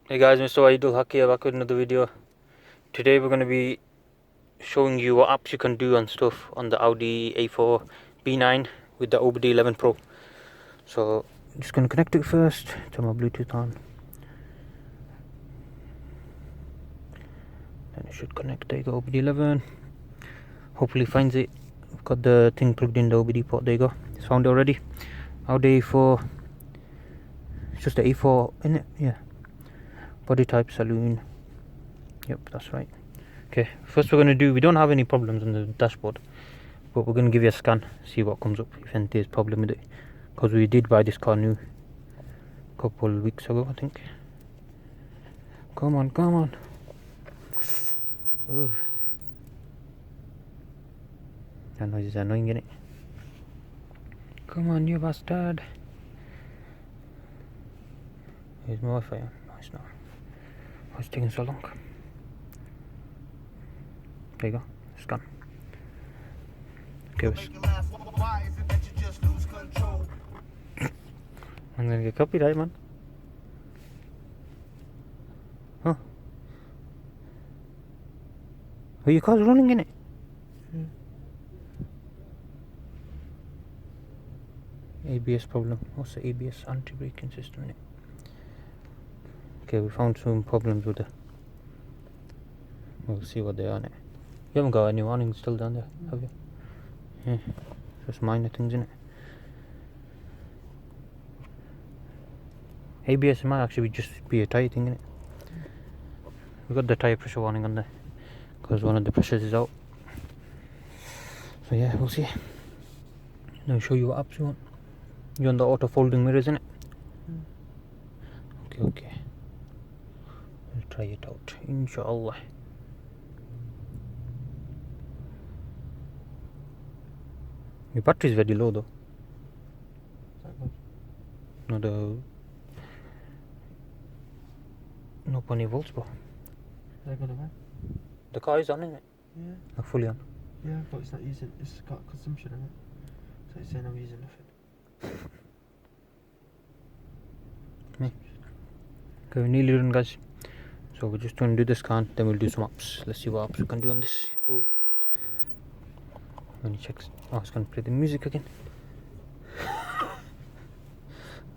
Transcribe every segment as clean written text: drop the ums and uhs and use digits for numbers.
Hey guys, MrWaheedulHaque here back with another video. Today we're going to be showing you what apps you can do and stuff on the Audi A4 B9 with the OBDEleven Pro. So I'm just going to connect it first, turn my Bluetooth on. Then it should connect. There you go, OBDEleven. Hopefully finds it. I've got the thing plugged in the OBD port. There you go. It's found it already. Audi A4. It's just the A4 in it. Yeah. Body type saloon. Yep, that's right. Okay, first we're going to do, we don't have any problems on the dashboard, but we're going to give you a scan, see what comes up, if there's a problem with it, because we did buy this car new a couple of weeks ago, I think. Come on. Ugh. That noise is annoying, isn't it? Come on, you bastard. Here's my Wi-Fi on. No, it's not. Why is it taking so long? There you go, scan. Okay, I'm gonna get copyright, man. Huh? Are your cars running in it? ABS problem. What's the ABS? Anti-braking system in it. Okay, we found some problems with it. We'll see what they are in it. You haven't got any warnings still down there, have you? Yeah, just minor things in it. ABS might actually just be a tyre thing in it. We got the tyre pressure warning on there because one of the pressures is out. So yeah, we'll see. I'll show you what apps you want. You want the auto folding mirrors in it? Okay. We'll try it out, inshallah. Your battery is very low though. No, no 20 volts, bro. The car is on, isn't it? Yeah. Not fully on. Yeah, but it's not using. It's got consumption in it, so it's saying I'm using nothing. Okay, we're nearly done, guys. So we're just going to do the scan, then we'll do some apps. Let's see what apps we can do on this. Ooh. When he checks, oh, it's going to play the music again.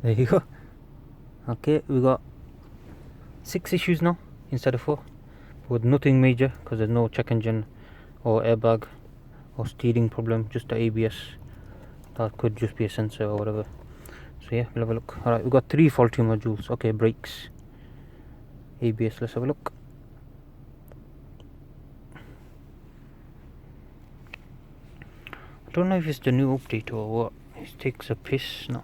There you go. Okay, we got 6 issues now instead of 4, with nothing major because there's no check engine or airbag or steering problem, just the ABS. That could just be a sensor or whatever. So yeah, we'll have a look. Alright, we've got 3 faulty modules. Okay, brakes, ABS, let's have a look. I don't know if it's the new update or what. It takes a piss now.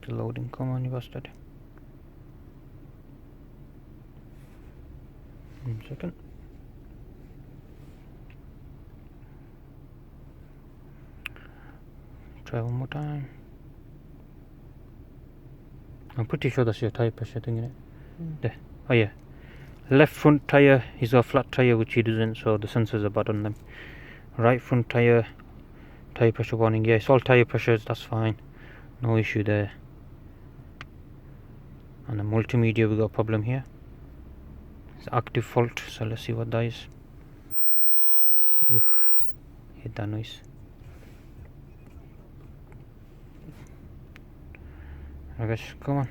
Still loading, come on you bastard. 1 second. Try one more time. I'm pretty sure that's your tyre pressure thing in it. There. Oh yeah. Left front tyre, he's got a flat tyre which he doesn't, so the sensors are bad on them. Right front tyre, tyre pressure warning. Yeah, it's all tyre pressures, that's fine. No issue there. And the multimedia, we got a problem here. It's active fault, so let's see what that is. Oof, hate that noise. Alright guys, come on.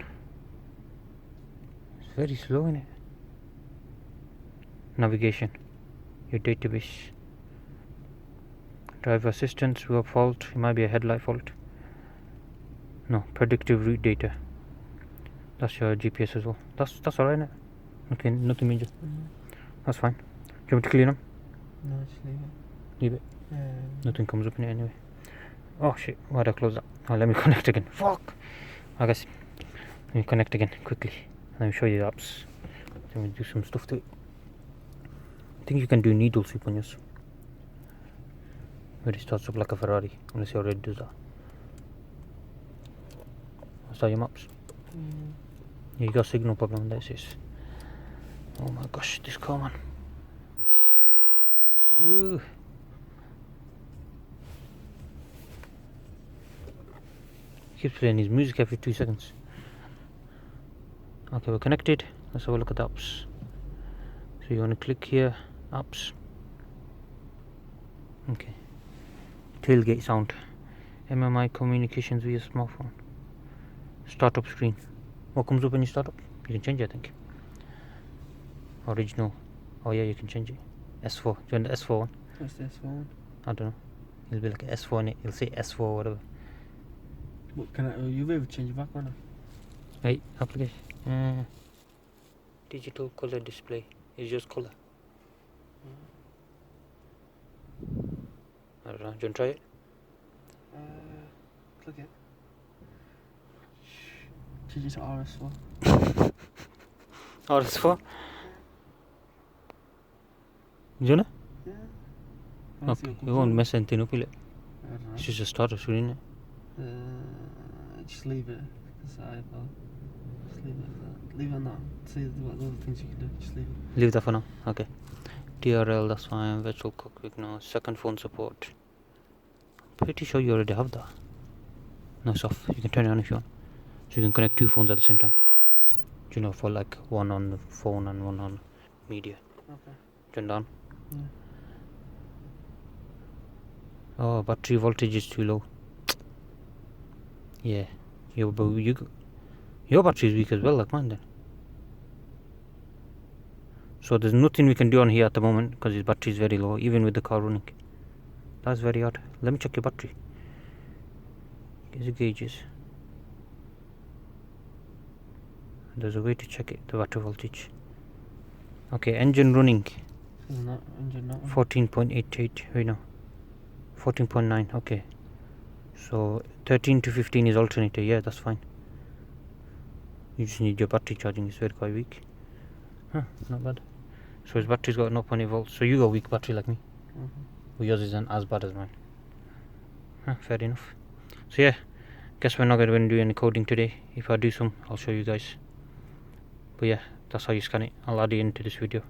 It's very slow in it. Navigation, your database, driver assistance, we got fault. It might be a headlight fault. No, predictive route data. That's your GPS as well. That's alright, isn't it? Okay, nothing major. That's fine. Do you want me to clean them? No, just leave it. Leave it. Nothing comes up in it anyway. Oh shit, why did I close that? Oh, let me connect again. Fuck. I guess. Let me connect again quickly. Let me show you the apps. Then we'll do some stuff to it. I think you can do needle sweep on yours. Where it starts up like a Ferrari, unless you already do that. What's that, your maps? Yeah, you got signal problem, this is. Oh my gosh, this car, man. Ooh. Keeps playing his music every 2 seconds. Okay, we're connected. Let's have a look at the apps. So you want to click here, apps. Okay. Tailgate sound. MMI communications via smartphone. Startup screen. What comes up when you start up? You can change it, I think. Original. Oh yeah, you can change it. S4. Do you want the S4 one? What's the S4 one? I don't know. It'll be like an S4 in it. It'll say S4 or whatever. What can I? You'll be able to change it back on. Hey, application. Digital color display. It's just color. I don't know. Do you want to try it? Click it. Change it to RS4. RS4? You know? Yeah. Okay, you won't mess anything up, will it? I don't know. It's just a starter screen, isn't it? Just leave it aside, though. Just leave it like that. Leave it on that. See what other things you can do. Just leave it. Leave that for now. Okay. TRL, that's fine. Virtual cockpit, no. Second phone support. Pretty sure you already have that. No, it's off. You can turn it on if you want. So you can connect 2 phones at the same time. Do you know, for like one on the phone and one on media. Okay. Turn it on. Yeah. Oh, battery voltage is too low. Yeah. Your battery is weak as well, like mine then. So there's nothing we can do on here at the moment because his battery is very low, even with the car running. That's very odd. Let me check your battery. Here's the gauges. There's a way to check it, the battery voltage. Okay, engine running. Isn't that engine not? 14.88 right now. 14.9, okay. So 13 to 15 is alternator, yeah, that's fine. You just need your battery charging, it's very quite weak. Huh, not bad. So his battery's got 0.8 volts, so you got a weak battery like me. But yours isn't as bad as mine. Huh, fair enough. So yeah, guess we're not going to do any coding today. If I do some, I'll show you guys. But yeah, that's how you scan it. I'll add it into this video.